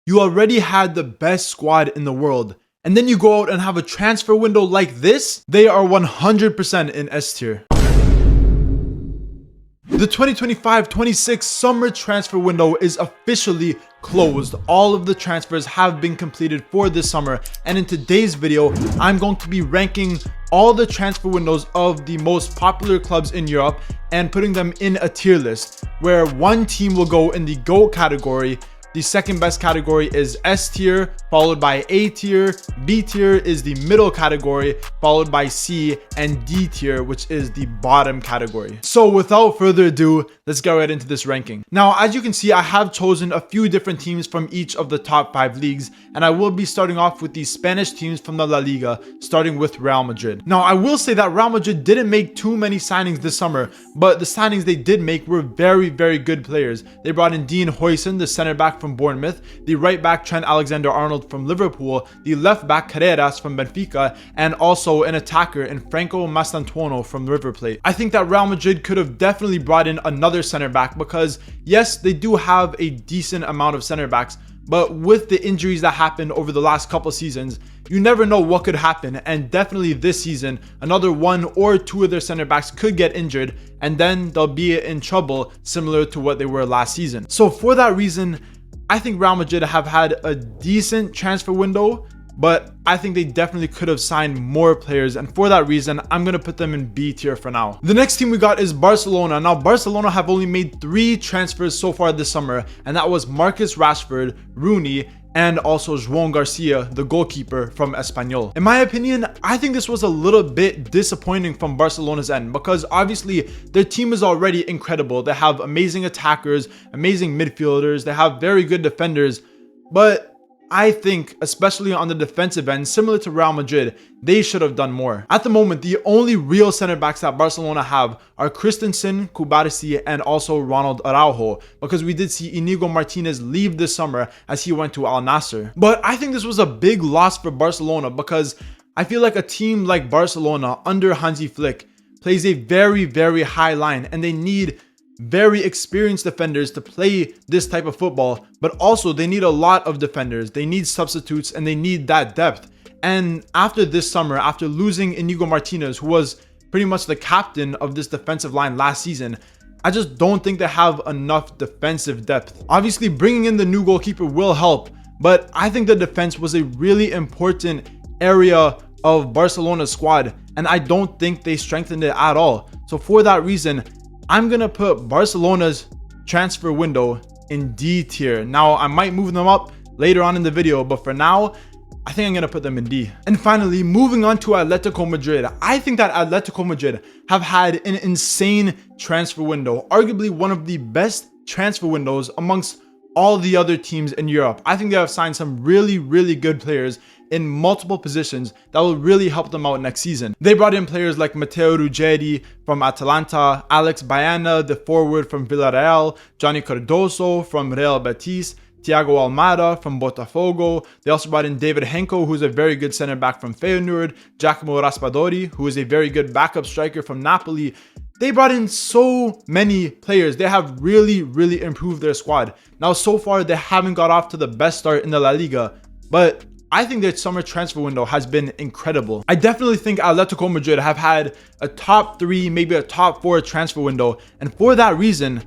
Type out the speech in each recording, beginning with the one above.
You already had the best squad in the world, and then you go out and have a transfer window like this? They are 100% in S tier. The 2025-26 summer transfer window is officially closed. All of the transfers have been completed for this summer, and in today's video, I'm going to be ranking all the transfer windows of the most popular clubs in Europe and putting them in a tier list, where one team will go in the GOAT category. The second best category is S tier, followed by A tier. B tier is the middle category, followed by C, and D tier, which is the bottom category. So without further ado, let's get right into this ranking. Now, as you can see, I have chosen a few different teams from each of the top 5 leagues, and I will be starting off with the Spanish teams from the La Liga, starting with Real Madrid. Now, I will say that Real Madrid didn't make too many signings this summer, but the signings they did make were very, very good players. They brought in Dean Huijsen, the center back from Bournemouth, the right back Trent Alexander-Arnold from Liverpool, the left back Carreras from Benfica, and also an attacker in Franco Mastantuono from River Plate. I think that Real Madrid could have definitely brought in another center back because yes, they do have a decent amount of center backs, but with the injuries that happened over the last couple seasons, you never know what could happen, and definitely this season, another one or two of their center backs could get injured, and then they'll be in trouble similar to what they were last season. So for that reason, I think Real Madrid have had a decent transfer window, but I think they definitely could have signed more players, and for that reason, I'm going to put them in B tier for now. The next team we got is Barcelona. Now, Barcelona have only made 3 transfers so far this summer, and that was Marcus Rashford, Rooney, and also João Garcia, the goalkeeper from Espanyol. In my opinion, I think this was a little bit disappointing from Barcelona's end because obviously their team is already incredible. They have amazing attackers, amazing midfielders, they have very good defenders, but I think, especially on the defensive end, similar to Real Madrid, they should have done more. At the moment, the only real center backs that Barcelona have are Christensen, Kubarsi, and also Ronald Araujo, because we did see Inigo Martinez leave this summer as he went to Al Nassr. But I think this was a big loss for Barcelona because I feel like a team like Barcelona under Hansi Flick plays a very, very high line, and they need very experienced defenders to play this type of football, but also they need a lot of defenders. They need substitutes and they need that depth. And after this summer, after losing Inigo Martinez, who was pretty much the captain of this defensive line last season, I just don't think they have enough defensive depth. Obviously, bringing in the new goalkeeper will help, but I think the defense was a really important area of Barcelona's squad, and I don't think they strengthened it at all. So for that reason, I'm going to put Barcelona's transfer window in D tier. Now, I might move them up later on in the video, but for now, I think I'm going to put them in D. And finally, moving on to Atletico Madrid. I think that Atletico Madrid have had an insane transfer window, arguably one of the best transfer windows amongst all the other teams in Europe. I think they have signed some really, really good players in multiple positions that will really help them out next season. They brought in players like Matteo Ruggeri from Atalanta, Alex Baena, the forward from Villarreal, Johnny Cardoso from Real Betis, Thiago Almada from Botafogo. They also brought in David Henko, who's a very good center back from Feyenoord, Giacomo Raspadori, who is a very good backup striker from Napoli. They brought in so many players. They have really, really improved their squad. Now, so far, they haven't got off to the best start in the La Liga, but I think their summer transfer window has been incredible. I definitely think Atletico Madrid have had a top 3, maybe a top 4 transfer window, and for that reason,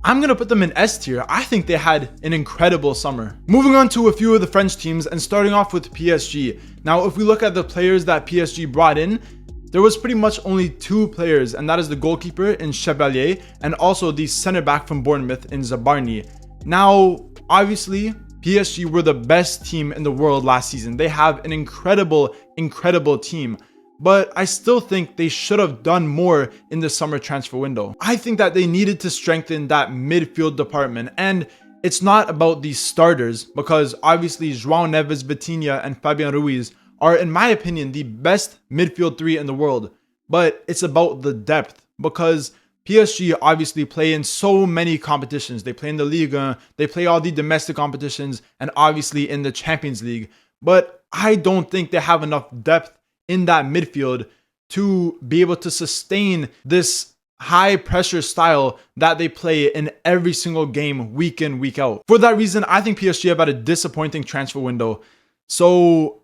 I'm going to put them in S tier. I think they had an incredible summer. Moving on to a few of the French teams and starting off with PSG. Now, if we look at the players that PSG brought in, there was pretty much only 2 players, and that is the goalkeeper in Chevalier and also the center back from Bournemouth in Zabarni. Now, obviously, PSG were the best team in the world last season. They have an incredible, incredible team. But I still think they should have done more in the summer transfer window. I think that they needed to strengthen that midfield department. And it's not about the starters, because obviously João Neves, Vitinha, and Fabian Ruiz are, in my opinion, the best midfield 3 in the world. But it's about the depth, because PSG obviously play in so many competitions. They play in the Liga, they play all the domestic competitions, and obviously in the Champions League. But I don't think they have enough depth in that midfield to be able to sustain this high pressure style that they play in every single game, week in, week out. For that reason, I think PSG have had a disappointing transfer window. So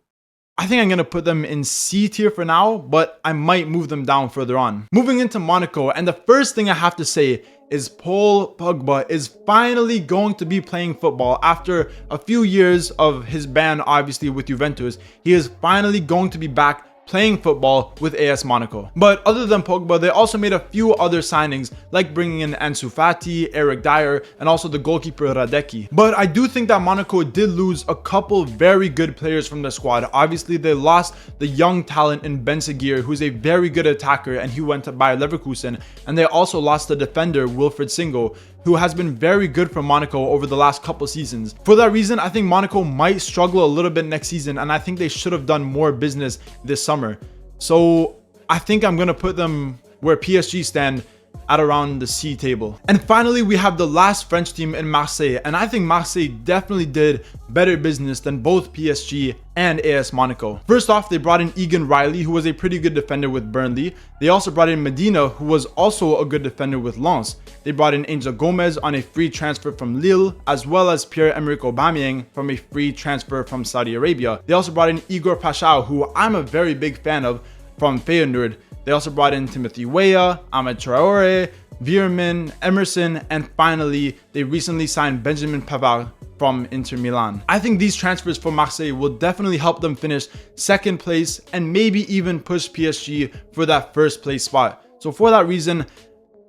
I think I'm going to put them in C tier for now, but I might move them down further on. Moving into Monaco, and the first thing I have to say is Paul Pogba is finally going to be playing football after a few years of his ban, obviously with Juventus. He is finally going to be back playing football with AS Monaco. But other than Pogba, they also made a few other signings, like bringing in Ansu Fati, Eric Dyer, and also the goalkeeper Radecki. But I do think that Monaco did lose a couple very good players from the squad. Obviously, they lost the young talent in Ben Seguir, who's a very good attacker, and he went to Bayer Leverkusen. And they also lost the defender Wilfried Singo, who has been very good for Monaco over the last couple seasons. For that reason, I think Monaco might struggle a little bit next season, and I think they should have done more business this summer. So I think I'm going to put them where PSG stand, at around the C table. And finally, we have the last French team in Marseille, and I think Marseille definitely did better business than both PSG and AS Monaco. First off, they brought in Egan Riley, who was a pretty good defender with Burnley. They also brought in Medina, who was also a good defender with Lens. They brought in Angel Gomez on a free transfer from Lille, as well as Pierre-Emerick Aubameyang from a free transfer from Saudi Arabia. They also brought in Igor Paschal, who I'm a very big fan of, from Feyenoord. They also brought in Timothy Weah, Ahmed Traore, Veerman, Emerson, and finally, they recently signed Benjamin Pavard from Inter Milan. I think these transfers for Marseille will definitely help them finish second place and maybe even push PSG for that first place spot. So for that reason,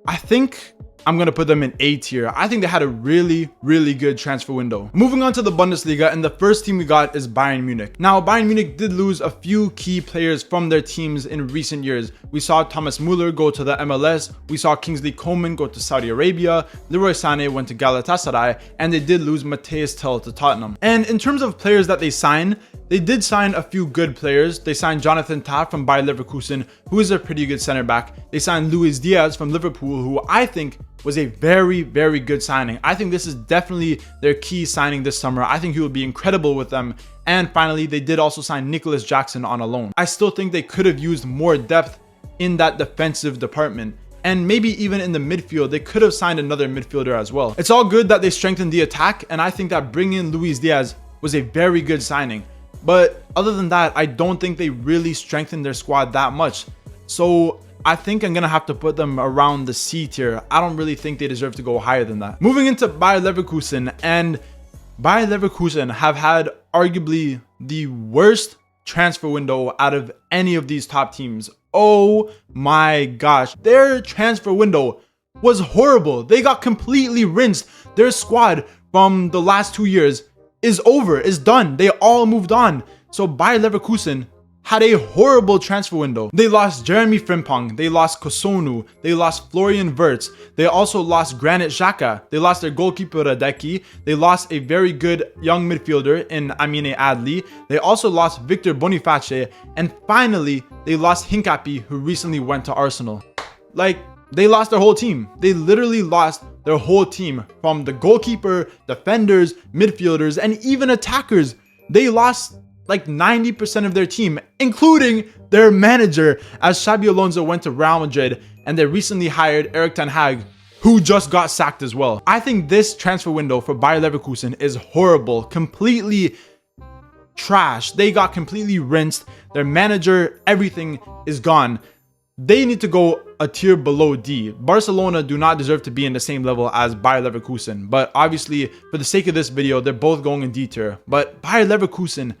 I think I'm going to put them in A tier. I think they had a really good transfer window. Moving on to the Bundesliga, and the first team we got is Bayern Munich. Now, Bayern Munich did lose a few key players from their teams in recent years. We saw Thomas Müller go to the MLS. We saw Kingsley Coman go to Saudi Arabia. Leroy Sané went to Galatasaray, and they did lose Matthias Tell to Tottenham. And in terms of players that they signed, they did sign a few good players. They signed Jonathan Tah from Bayer Leverkusen, who is a pretty good center back. They signed Luis Diaz from Liverpool, who I think was a very good signing. I think this is definitely their key signing this summer. I think he will be incredible with them. And finally, they did also sign Nicholas Jackson on a loan. I still think they could have used more depth in that defensive department. And maybe even in the midfield, they could have signed another midfielder as well. It's all good that they strengthened the attack, and I think that bringing in Luis Diaz was a very good signing. But other than that, I don't think they really strengthened their squad that much. So I think I'm going to have to put them around the C tier. I don't really think they deserve to go higher than that. Moving into Bayer Leverkusen, and Bayer Leverkusen have had arguably the worst transfer window out of any of these top teams. Oh my gosh. Their transfer window was horrible. They got completely rinsed. Their squad from the last 2 years is over, is done. They all moved on. So Bayer Leverkusen had a horrible transfer window. They lost Jeremy Frimpong, they lost Kosunu, they lost Florian Wirtz, they also lost Granit Xhaka, they lost their goalkeeper Radecki, they lost a very good young midfielder in Amine Adli, they also lost Victor Boniface, and finally, they lost Hincapi, who recently went to Arsenal. Like, they lost their whole team. They literally lost their whole team, from the goalkeeper, defenders, midfielders, and even attackers. They lost like 90% of their team, including their manager, as Xabi Alonso went to Real Madrid, and they recently hired Erik ten Hag, who just got sacked as well. I think this transfer window for Bayer Leverkusen is horrible, completely trash. They got completely rinsed. Their manager, everything is gone. They need to go a tier below D. Barcelona do not deserve to be in the same level as Bayer Leverkusen, but obviously, for the sake of this video, they're both going in D tier. But Bayer Leverkusen,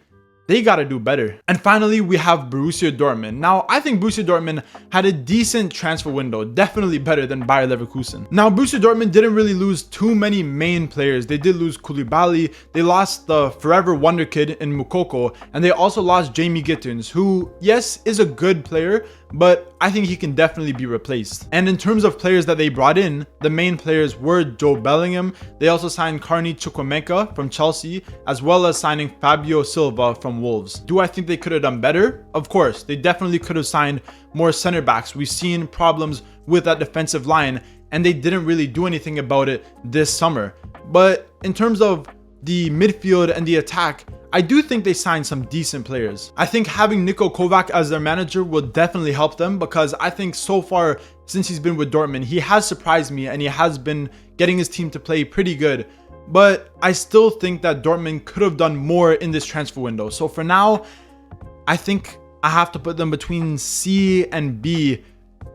they gotta do better. And finally, we have Borussia Dortmund. Now, I think Borussia Dortmund had a decent transfer window, definitely better than Bayer Leverkusen. Now, Borussia Dortmund didn't really lose too many main players. They did lose Koulibaly, they lost the forever wonder kid in Moukoko, and they also lost Jamie Gittins, who, yes, is a good player, but I think he can definitely be replaced. And in terms of players that they brought in, the main players were Joe Bellingham. They also signed Carney Chukwuemeka from Chelsea, as well as signing Fabio Silva from Wolves. Do I think they could have done better? Of course, they definitely could have signed more center backs. We've seen problems with that defensive line, and they didn't really do anything about it this summer. But in terms of the midfield and the attack, I do think they signed some decent players. I think having Niko Kovac as their manager will definitely help them, because I think so far since he's been with Dortmund, he has surprised me and he has been getting his team to play pretty good. But I still think that Dortmund could have done more in this transfer window. So for now, I think I have to put them between C and B,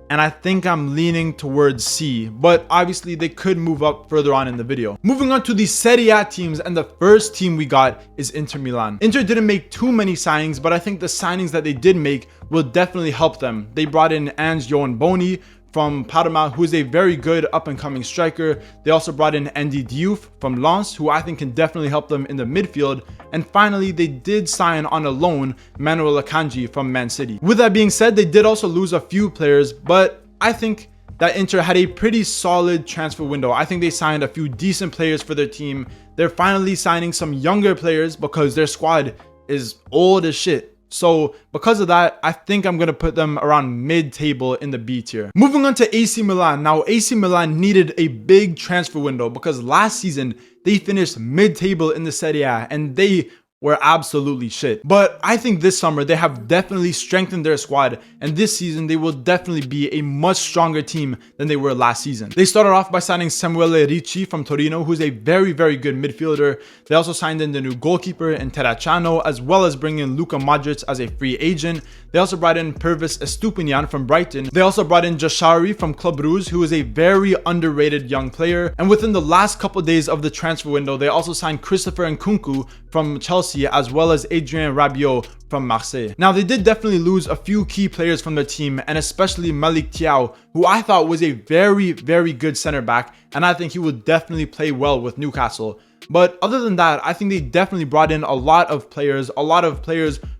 and I think I'm leaning towards C, but obviously they could move up further on in the video. Moving on to the Serie A teams, and the first team we got is Inter Milan. Inter didn't make too many signings, but I think the signings that they did make will definitely help them. They brought in Johan Boni from Parma, who is a very good up-and-coming striker. They also brought in Andy Diouf from Lens, who I think can definitely help them in the midfield. And finally, they did sign on a loan Manuel Akanji from Man City. With that being said, they did also lose a few players, but I think that Inter had a pretty solid transfer window. I think they signed a few decent players for their team. They're finally signing some younger players because their squad is old as shit. So because of that, I think I'm going to put them around mid-table in the B tier. Moving on to AC Milan. Now, AC Milan needed a big transfer window because last season they finished mid-table in the Serie A and they were absolutely shit. But I think this summer they have definitely strengthened their squad, and this season they will definitely be a much stronger team than they were last season. They started off by signing Samuele Ricci from Torino, who's a very good midfielder. They also signed in the new goalkeeper in Terracciano, as well as bringing in Luka Modric as a free agent. They also brought in Pervis Estupiñán from Brighton. They also brought in Jashari from Club Brugge, who is a very underrated young player. And within the last couple of days of the transfer window, they also signed Christopher Nkunku from Chelsea, as well as Adrien Rabiot from Marseille. Now, they did definitely lose a few key players from their team, and especially Malik Thiaw, who I thought was a very good center back, and I think he would definitely play well with Newcastle. But other than that, I think they definitely brought in a lot of players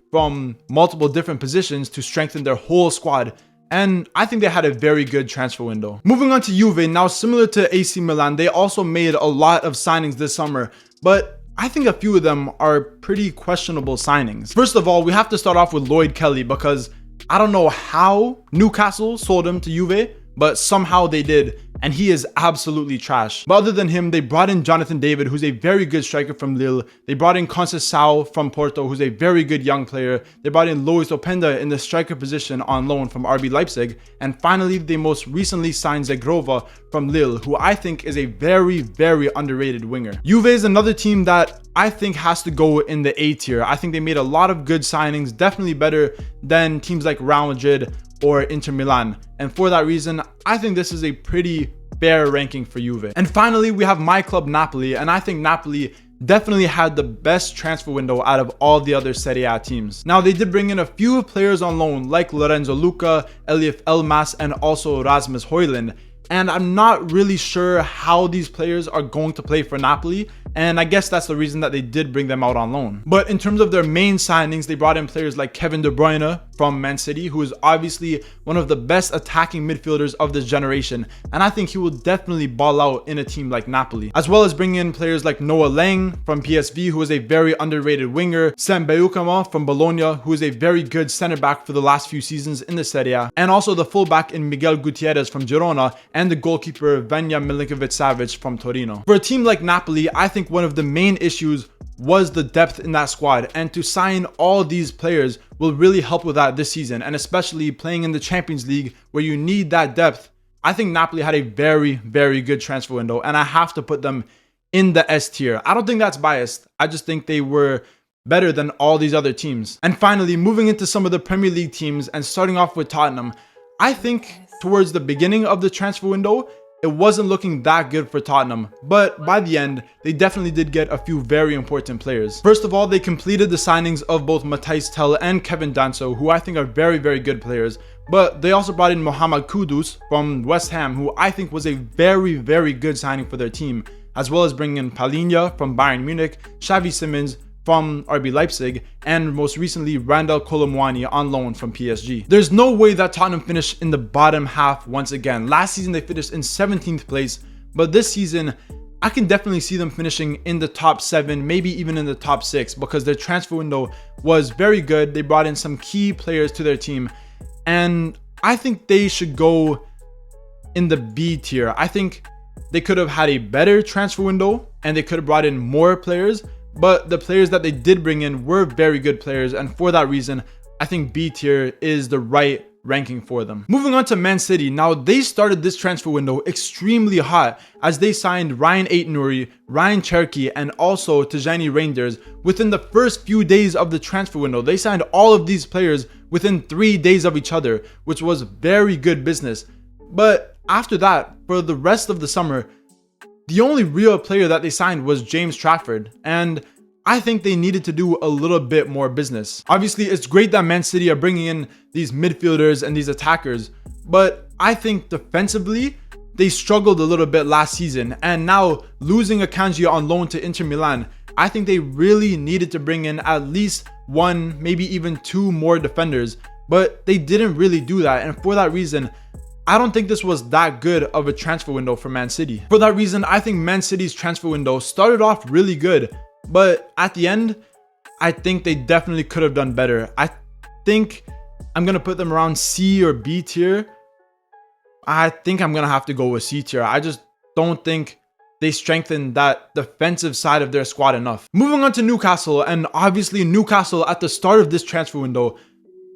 from multiple different positions to strengthen their whole squad. And I think they had a very good transfer window. Moving on to Juve. Now, similar to AC Milan, they also made a lot of signings this summer, but I think a few of them are pretty questionable signings. First of all, we have to start off with Lloyd Kelly, because I don't know how Newcastle sold him to Juve, but somehow they did, and he is absolutely trash. But other than him, they brought in Jonathan David, who's a very good striker from Lille. They brought in Conceição from Porto, who's a very good young player. They brought in Lois Openda in the striker position on loan from RB Leipzig. And finally, they most recently signed Zegrova from Lille, who I think is a very underrated winger. Juve is another team that I think has to go in the A tier. I think they made a lot of good signings, definitely better than teams like Real Madrid or Inter Milan. And for that reason, I think this is a pretty fair ranking for Juve. And finally, we have my club Napoli, and I think Napoli definitely had the best transfer window out of all the other Serie A teams. Now, they did bring in a few players on loan like Lorenzo Luca, Elif Elmas, and also Rasmus Højlund. And I'm not really sure how these players are going to play for Napoli, and I guess that's the reason that they did bring them out on loan. But in terms of their main signings, they brought in players like Kevin De Bruyne from Man City, who is obviously one of the best attacking midfielders of this generation, and I think he will definitely ball out in a team like Napoli. As well as bringing in players like Noah Lang from PSV, who is a very underrated winger, Sam Beukema from Bologna, who is a very good center back for the last few seasons in the Serie A, and also the fullback in Miguel Gutierrez from Girona, and the goalkeeper Vanja Milinkovic-Savic from Torino. For a team like Napoli, I think one of the main issues was the depth in that squad, and to sign all these players will really help with that this season, and especially playing in the Champions League where you need that depth. I think Napoli had a very good transfer window, and I have to put them in the S tier. I don't think that's biased. I just think they were better than all these other teams. And finally, moving into some of the Premier League teams and starting off with Tottenham, I think towards the beginning of the transfer window, it wasn't looking that good for Tottenham, but by the end, they definitely did get a few very important players. First of all, they completed the signings of both Matthijs Tel and Kevin Danso, who I think are very good players, but they also brought in Mohamed Kudus from West Ham, who I think was a very good signing for their team, as well as bringing in Palhinha from Bayern Munich, Xavi Simons from RB Leipzig, and most recently Randal Kolo Muani on loan from PSG. There's no way that Tottenham finished in the bottom half once again. Last season they finished in 17th place, but this season I can definitely see them finishing in the top 7, maybe even in the top 6, because their transfer window was very good. They brought in some key players to their team, and I think they should go in the B tier. I think they could have had a better transfer window and they could have brought in more players, but the players that they did bring in were very good players, and for that reason, I think B tier is the right ranking for them. Moving on to Man City. Now, they started this transfer window extremely hot as they signed Ryan Aït-Nouri, Ryan Cherki, and also Tijani Reinders within the first few days of the transfer window. They signed all of these players within 3 days of each other, which was very good business. But after that, for the rest of the summer, the only real player that they signed was James Trafford, and I think they needed to do a little bit more business. Obviously, it's great that Man City are bringing in these midfielders and these attackers, but I think defensively, they struggled a little bit last season, and now losing Akanji on loan to Inter Milan, I think they really needed to bring in at least 1, maybe even 2 more defenders, but they didn't really do that, and for that reason, I don't think this was that good of a transfer window for Man City. For that reason, I think Man City's transfer window started off really good, but at the end, I think they definitely could have done better. I think I'm going to put them around C or B tier. I think I'm going to have to go with C tier. I just don't think they strengthened that defensive side of their squad enough. Moving on to Newcastle, and obviously Newcastle at the start of this transfer window,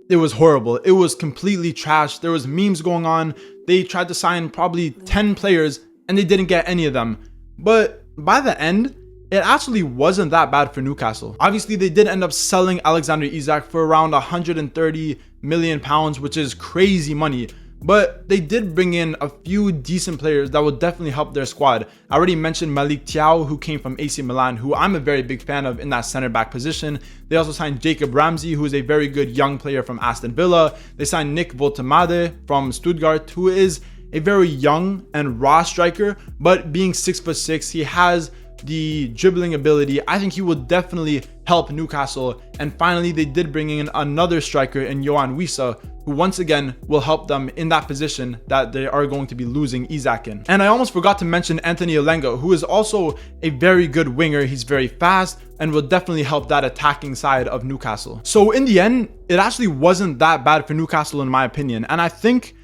it was horrible. It was completely trash. There was memes going on. They tried to sign probably 10 players and they didn't get any of them. But by the end, it actually wasn't that bad for Newcastle. Obviously, they did end up selling Alexander Isak for around £130 million, which is crazy money. But they did bring in a few decent players that will definitely help their squad. I already mentioned Malik Thiaw, who came from AC Milan, who I'm a very big fan of in that center back position. They also signed Jacob Ramsey, who is a very good young player from Aston Villa. They signed Nick Woltemade from Stuttgart, who is a very young and raw striker, but being 6'6", he has the dribbling ability. I think he will definitely help Newcastle. And finally, they did bring in another striker in Yohan Wissa, who once again will help them in that position that they are going to be losing Isak in. And I almost forgot to mention Anthony Olenga, who is also a very good winger. He's very fast and will definitely help that attacking side of Newcastle. So in the end, it actually wasn't that bad for Newcastle in my opinion. And I think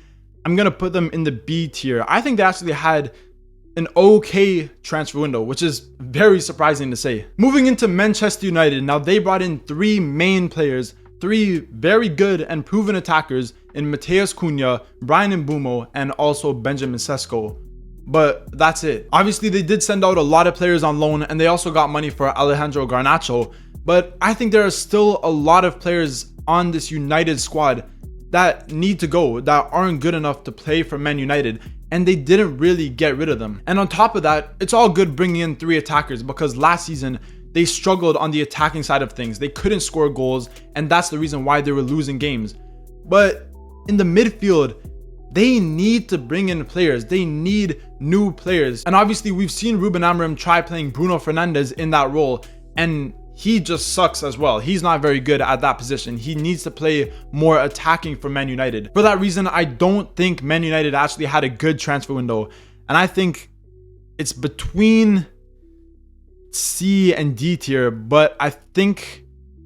I'm going to put them in the B tier. I think they actually had an okay transfer window, which is very surprising to say. Moving into Manchester United, now they brought in 3 main players, 3 very good and proven attackers in Matheus Cunha, Brian Mbeumo, and also Benjamin Sesko. But that's it. Obviously, they did send out a lot of players on loan, and they also got money for Alejandro Garnacho. But I think there are still a lot of players on this United squad that need to go, that aren't good enough to play for Man United, and they didn't really get rid of them. And on top of that, it's all good bringing in 3 attackers, because last season they struggled on the attacking side of things. They couldn't score goals, and that's the reason why they were losing games. But in the midfield, they need to bring in players. They need new players. And obviously, we've seen Ruben Amorim try playing Bruno Fernandes in that role, and he just sucks as well. He's not very good at that position. He needs to play more attacking for Man United. For that reason, I don't think Man United actually had a good transfer window. And I think it's between C and D tier, but I think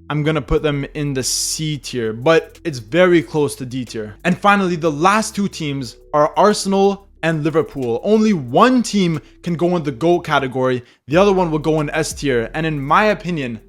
I'm going to put them in the C tier, but it's very close to D tier. And finally, the last 2 teams are Arsenal and Liverpool. Only one team can go in the GOAT category. The other one will go in S tier. And in my opinion,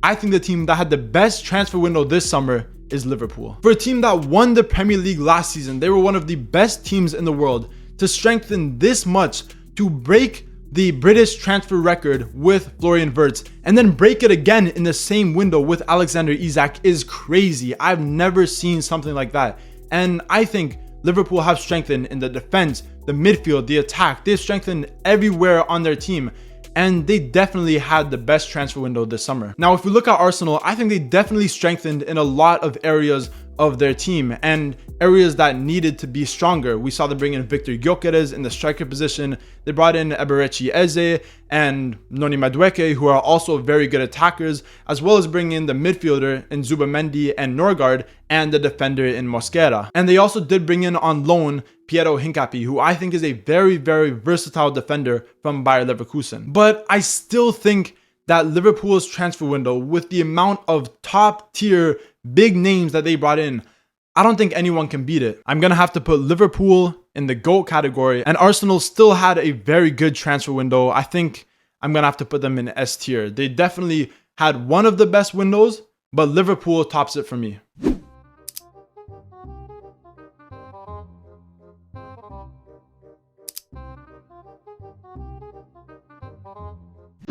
I think the team that had the best transfer window this summer is Liverpool. For a team that won the Premier League last season, they were one of the best teams in the world. To strengthen this much, to break the British transfer record with Florian Wirtz, and then break it again in the same window with Alexander Isak is crazy. I've never seen something like that. And I think Liverpool have strengthened in the defense, the midfield, the attack. They've strengthened everywhere on their team, and they definitely had the best transfer window this summer. Now, if we look at Arsenal, I think they definitely strengthened in a lot of areas of their team and areas that needed to be stronger. We saw them bring in Victor Gyökeres in the striker position. They brought in Eberechi Eze and Noni Madueke, who are also very good attackers, as well as bringing in the midfielder in Zubamendi and Norgard and the defender in Mosquera. And they also did bring in on loan Piero Hincapié, who I think is a very, very versatile defender from Bayer Leverkusen. But I still think that Liverpool's transfer window, with the amount of top tier big names that they brought in, I don't think anyone can beat it. I'm going to have to put Liverpool in the GOAT category, and Arsenal still had a very good transfer window. I think I'm gonna have to put them in S tier. They definitely had one of the best windows, but Liverpool tops it for me.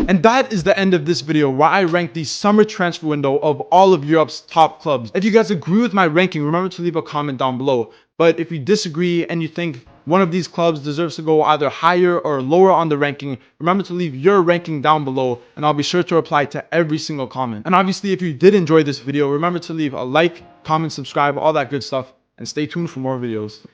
And that is the end of this video where I rank the summer transfer window of all of Europe's top clubs. If you guys agree with my ranking, remember to leave a comment down below. But if you disagree and you think one of these clubs deserves to go either higher or lower on the ranking, remember to leave your ranking down below and I'll be sure to reply to every single comment. And obviously, if you did enjoy this video, remember to leave a like, comment, subscribe, all that good stuff, and stay tuned for more videos.